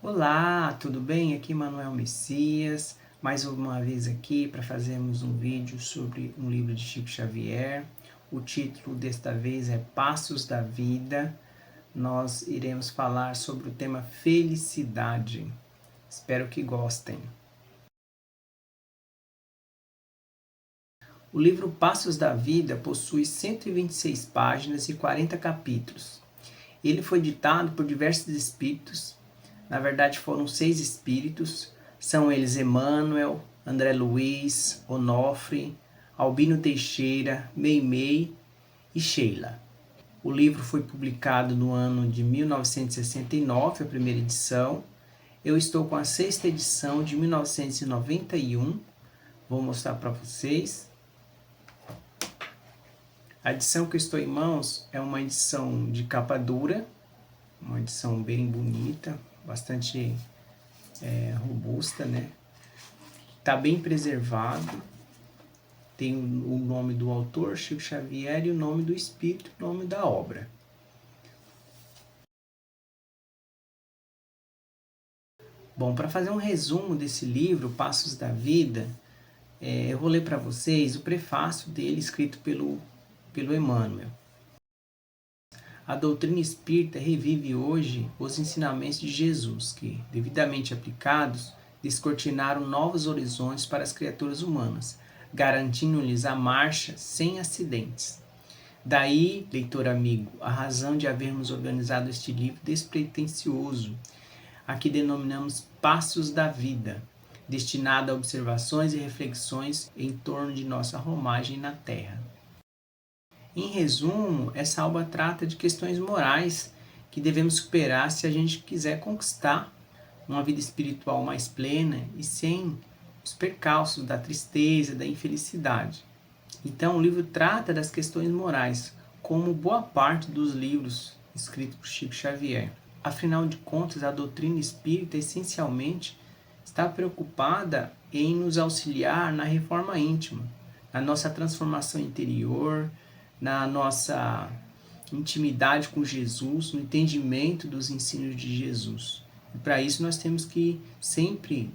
Olá, tudo bem? Aqui Manuel Messias, mais uma vez aqui para fazermos um vídeo sobre um livro de Chico Xavier. O título desta vez é Passos da Vida. Nós iremos falar sobre o tema felicidade. Espero que gostem. O livro Passos da Vida possui 126 páginas e 40 capítulos. Ele foi ditado por diversos espíritos. Na verdade, foram 6 espíritos. São eles Emmanuel, André Luiz, Onofre, Albino Teixeira, Meimei e Sheila. O livro foi publicado no ano de 1969, a primeira edição. Eu estou com a 6ª edição de 1991. Vou mostrar para vocês. A edição que eu estou em mãos é uma edição de capa dura, uma edição bem bonita, bastante robusta, né? Está bem preservado. Tem o nome do autor, Chico Xavier, e o nome do espírito, o nome da obra. Bom, para fazer um resumo desse livro, Passos da Vida, eu vou ler para vocês o prefácio dele, escrito pelo Emmanuel. A doutrina espírita revive hoje os ensinamentos de Jesus, que, devidamente aplicados, descortinaram novos horizontes para as criaturas humanas, garantindo-lhes a marcha sem acidentes. Daí, leitor amigo, a razão de havermos organizado este livro despretensioso, a que denominamos Passos da Vida, destinado a observações e reflexões em torno de nossa romagem na Terra. Em resumo, essa obra trata de questões morais que devemos superar se a gente quiser conquistar uma vida espiritual mais plena e sem os percalços da tristeza, da infelicidade. Então, o livro trata das questões morais, como boa parte dos livros escritos por Chico Xavier. Afinal de contas, a doutrina espírita essencialmente está preocupada em nos auxiliar na reforma íntima, na nossa transformação interior, na nossa intimidade com Jesus, no entendimento dos ensinos de Jesus. E para isso nós temos que sempre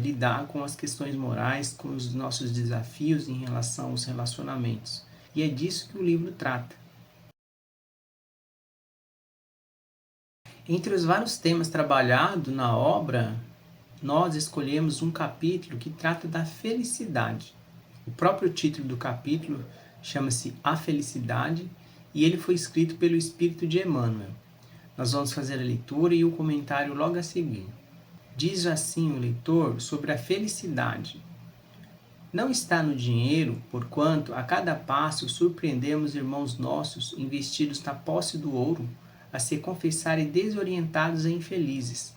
lidar com as questões morais, com os nossos desafios em relação aos relacionamentos. E é disso que o livro trata. Entre os vários temas trabalhados na obra, nós escolhemos um capítulo que trata da felicidade. O próprio título do capítulo chama-se A Felicidade e ele foi escrito pelo espírito de Emmanuel. Nós vamos fazer a leitura e o comentário logo a seguir. Diz assim o leitor sobre a felicidade. Não está no dinheiro, porquanto a cada passo surpreendemos irmãos nossos investidos na posse do ouro, a se confessarem desorientados e infelizes.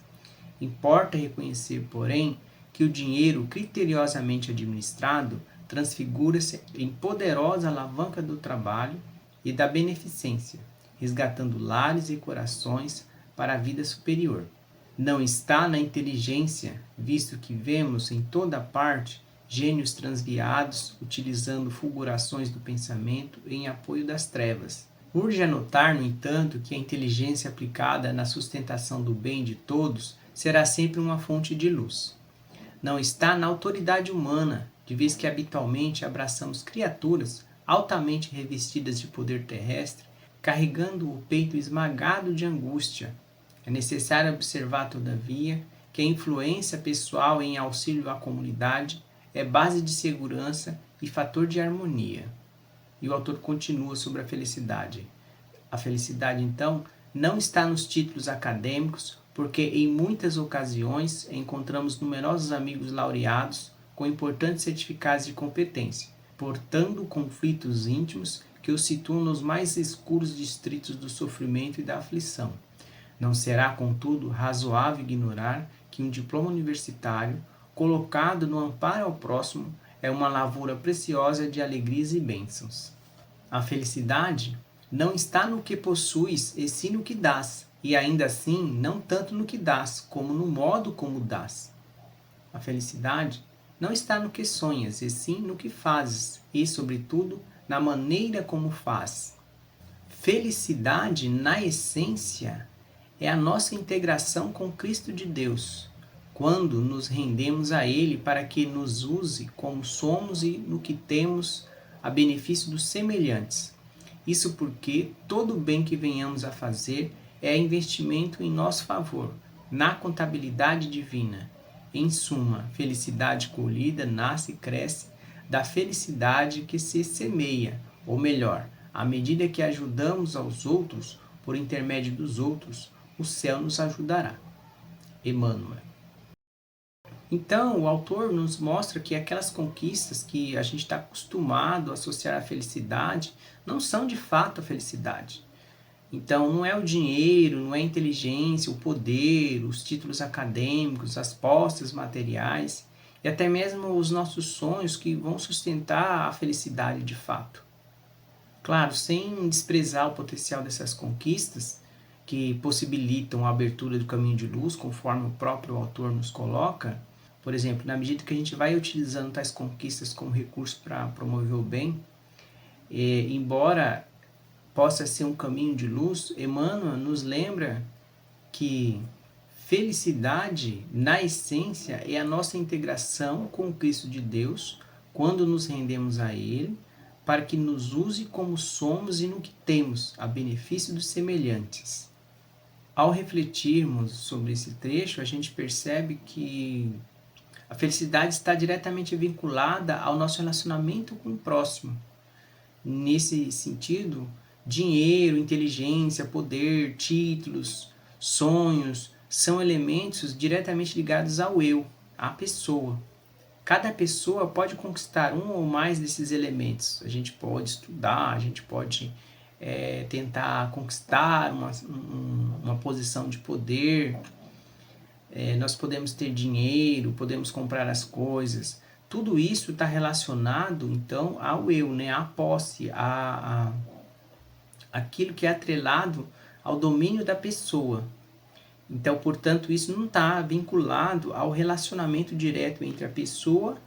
Importa reconhecer, porém, que o dinheiro criteriosamente administrado transfigura-se em poderosa alavanca do trabalho e da beneficência, resgatando lares e corações para a vida superior. Não está na inteligência, visto que vemos em toda parte gênios transviados utilizando fulgurações do pensamento em apoio das trevas. Urge anotar, no entanto, que a inteligência aplicada na sustentação do bem de todos será sempre uma fonte de luz. Não está na autoridade humana, de vez que habitualmente abraçamos criaturas altamente revestidas de poder terrestre, carregando o peito esmagado de angústia. É necessário observar, todavia, que a influência pessoal em auxílio à comunidade é base de segurança e fator de harmonia. E o autor continua sobre a felicidade. A felicidade, então, não está nos títulos acadêmicos, porque em muitas ocasiões encontramos numerosos amigos laureados com importantes certificados de competência, portando conflitos íntimos que os situam nos mais escuros distritos do sofrimento e da aflição. Não será, contudo, razoável ignorar que um diploma universitário, colocado no amparo ao próximo, é uma lavoura preciosa de alegrias e bênçãos. A felicidade não está no que possuis, e sim no que dás, e ainda assim, não tanto no que dás, como no modo como dás. A felicidade não está no que sonhas, e sim no que fazes, e, sobretudo, na maneira como faz. Felicidade, na essência, é a nossa integração com Cristo de Deus, quando nos rendemos a Ele para que nos use como somos e no que temos a benefício dos semelhantes. Isso porque todo o bem que venhamos a fazer é investimento em nosso favor, na contabilidade divina. Em suma, felicidade colhida nasce e cresce da felicidade que se semeia, ou melhor, à medida que ajudamos aos outros, por intermédio dos outros, o céu nos ajudará. Emmanuel. Então, o autor nos mostra que aquelas conquistas que a gente está acostumado a associar à felicidade não são de fato a felicidade. Então, não é o dinheiro, não é a inteligência, o poder, os títulos acadêmicos, as posses materiais e até mesmo os nossos sonhos que vão sustentar a felicidade de fato. Claro, sem desprezar o potencial dessas conquistas que possibilitam a abertura do caminho de luz, conforme o próprio autor nos coloca. Por exemplo, na medida que a gente vai utilizando tais conquistas como recurso para promover o bem, embora possa ser um caminho de luz, Emmanuel nos lembra que felicidade, na essência, é a nossa integração com o Cristo de Deus, quando nos rendemos a Ele, para que nos use como somos e no que temos, a benefício dos semelhantes. Ao refletirmos sobre esse trecho, a gente percebe que a felicidade está diretamente vinculada ao nosso relacionamento com o próximo. Nesse sentido, dinheiro, inteligência, poder, títulos, sonhos são elementos diretamente ligados ao eu, à pessoa. Cada pessoa pode conquistar um ou mais desses elementos. A gente pode estudar, a gente pode tentar conquistar uma posição de poder, nós podemos ter dinheiro, podemos comprar as coisas. Tudo isso está relacionado, então, ao eu, né? À posse, aquilo que é atrelado ao domínio da pessoa. Então, portanto, isso não está vinculado ao relacionamento direto entre a pessoa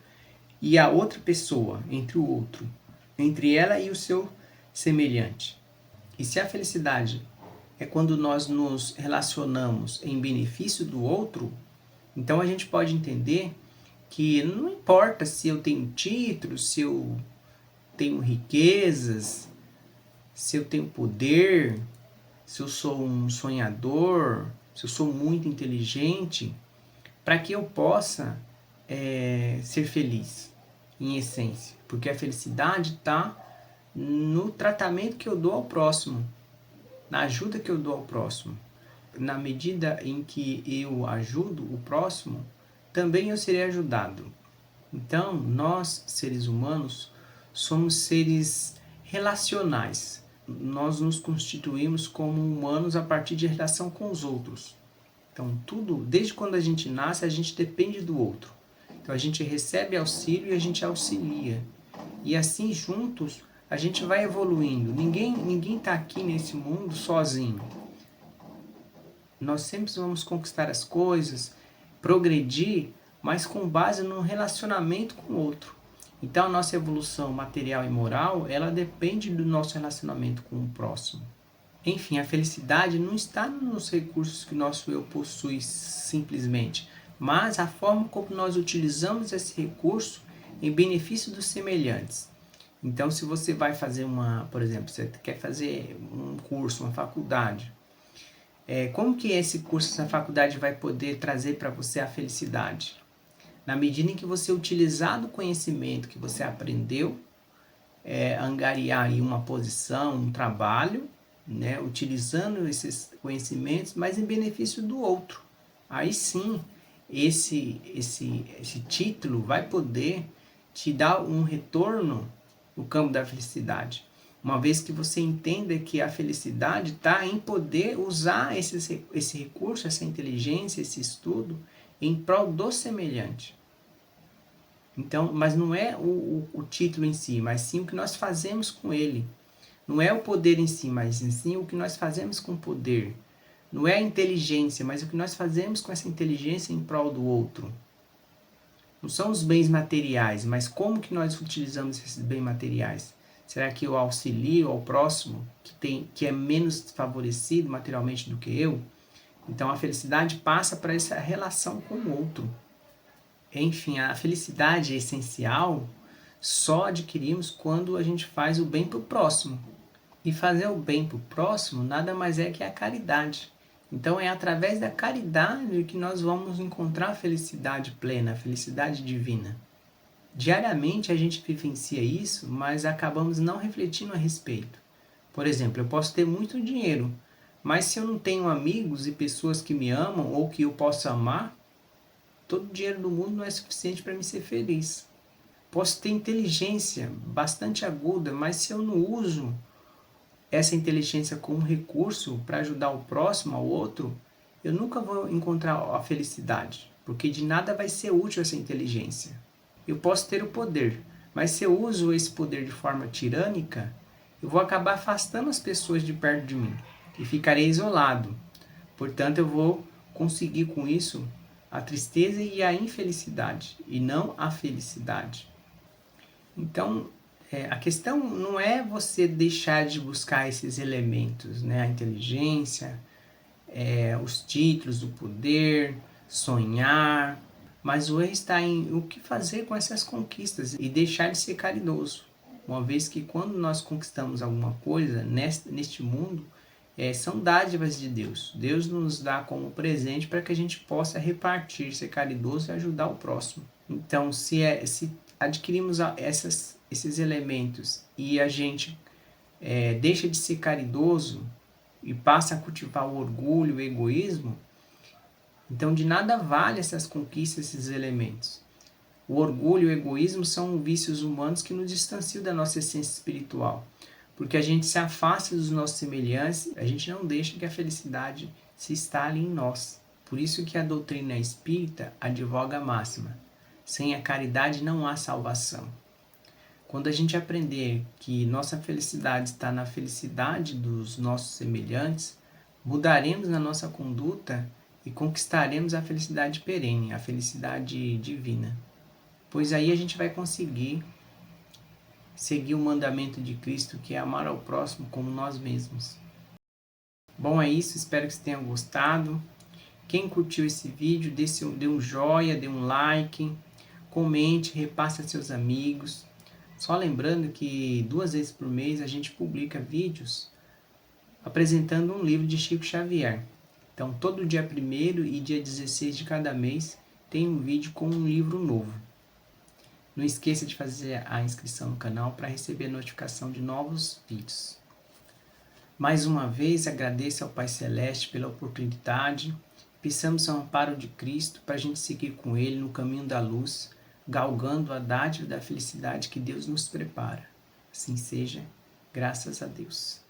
e a outra pessoa, entre o outro, entre ela e o seu semelhante. E se a felicidade é quando nós nos relacionamos em benefício do outro, então a gente pode entender que não importa se eu tenho títulos, se eu tenho riquezas, se eu tenho poder, se eu sou um sonhador, se eu sou muito inteligente, para que eu possa ser feliz, em essência. Porque a felicidade está no tratamento que eu dou ao próximo, na ajuda que eu dou ao próximo. Na medida em que eu ajudo o próximo, também eu serei ajudado. Então, nós, seres humanos, somos seres relacionais. Nós nos constituímos como humanos a partir de relação com os outros. Então, tudo, desde quando a gente nasce, a gente depende do outro. Então, a gente recebe auxílio e a gente auxilia. E assim, juntos, a gente vai evoluindo. Ninguém está aqui nesse mundo sozinho. Nós sempre vamos conquistar as coisas, progredir, mas com base no relacionamento com o outro. Então, a nossa evolução material e moral, ela depende do nosso relacionamento com o próximo. Enfim, a felicidade não está nos recursos que nosso eu possui simplesmente, mas a forma como nós utilizamos esse recurso em benefício dos semelhantes. Então, se você vai fazer por exemplo, você quer fazer um curso, uma faculdade, como que esse curso, essa faculdade vai poder trazer para você a felicidade? Na medida em que você utilizar do conhecimento que você aprendeu, angariar aí uma posição, um trabalho, né, utilizando esses conhecimentos, mas em benefício do outro. Aí sim, esse título vai poder te dar um retorno no campo da felicidade. Uma vez que você entenda que a felicidade está em poder usar esse recurso, essa inteligência, esse estudo, em prol do semelhante. Então, mas não é o título em si, mas sim o que nós fazemos com ele. Não é o poder em si, mas sim o que nós fazemos com o poder. Não é a inteligência, mas o que nós fazemos com essa inteligência em prol do outro. Não são os bens materiais, mas como que nós utilizamos esses bens materiais? Será que eu auxilio ao próximo que é menos favorecido materialmente do que eu? Então a felicidade passa para essa relação com o outro. Enfim, a felicidade é essencial, só adquirimos quando a gente faz o bem para o próximo. E fazer o bem para o próximo nada mais é que a caridade. Então é através da caridade que nós vamos encontrar a felicidade plena, a felicidade divina. Diariamente a gente vivencia isso, mas acabamos não refletindo a respeito. Por exemplo, eu posso ter muito dinheiro, mas se eu não tenho amigos e pessoas que me amam ou que eu possa amar, todo o dinheiro do mundo não é suficiente para me ser feliz. Posso ter inteligência bastante aguda, mas se eu não uso essa inteligência como recurso para ajudar o próximo, ao outro, eu nunca vou encontrar a felicidade, porque de nada vai ser útil essa inteligência. Eu posso ter o poder, mas se eu uso esse poder de forma tirânica, eu vou acabar afastando as pessoas de perto de mim e ficarei isolado. Portanto, eu vou conseguir com isso a tristeza e a infelicidade, e não a felicidade. Então, a questão não é você deixar de buscar esses elementos, né? A inteligência, os títulos, o poder, sonhar, mas o erro está em o que fazer com essas conquistas e deixar de ser caridoso. Uma vez que quando nós conquistamos alguma coisa neste mundo, são dádivas de Deus. Deus nos dá como presente para que a gente possa repartir, ser caridoso e ajudar o próximo. Então, se adquirimos esses elementos e a gente deixa de ser caridoso e passa a cultivar o orgulho, o egoísmo, então de nada vale essas conquistas, esses elementos. O orgulho e o egoísmo são vícios humanos que nos distanciam da nossa essência espiritual. Porque a gente se afasta dos nossos semelhantes, a gente não deixa que a felicidade se instale em nós. Por isso que a doutrina espírita advoga a máxima: sem a caridade não há salvação. Quando a gente aprender que nossa felicidade está na felicidade dos nossos semelhantes, mudaremos na nossa conduta e conquistaremos a felicidade perene, a felicidade divina. Pois aí a gente vai conseguir seguir o mandamento de Cristo, que é amar ao próximo como nós mesmos. Bom, é isso, espero que vocês tenham gostado. Quem curtiu esse vídeo, dê um joinha, dê um like, comente, repasse a seus amigos. Só lembrando que 2 vezes por mês a gente publica vídeos apresentando um livro de Chico Xavier. Então, todo dia 1º e dia 16 de cada mês tem um vídeo com um livro novo. Não esqueça de fazer a inscrição no canal para receber notificação de novos vídeos. Mais uma vez, agradeço ao Pai Celeste pela oportunidade. Peçamos o amparo de Cristo para a gente seguir com Ele no caminho da luz, galgando a dádiva da felicidade que Deus nos prepara. Assim seja, graças a Deus.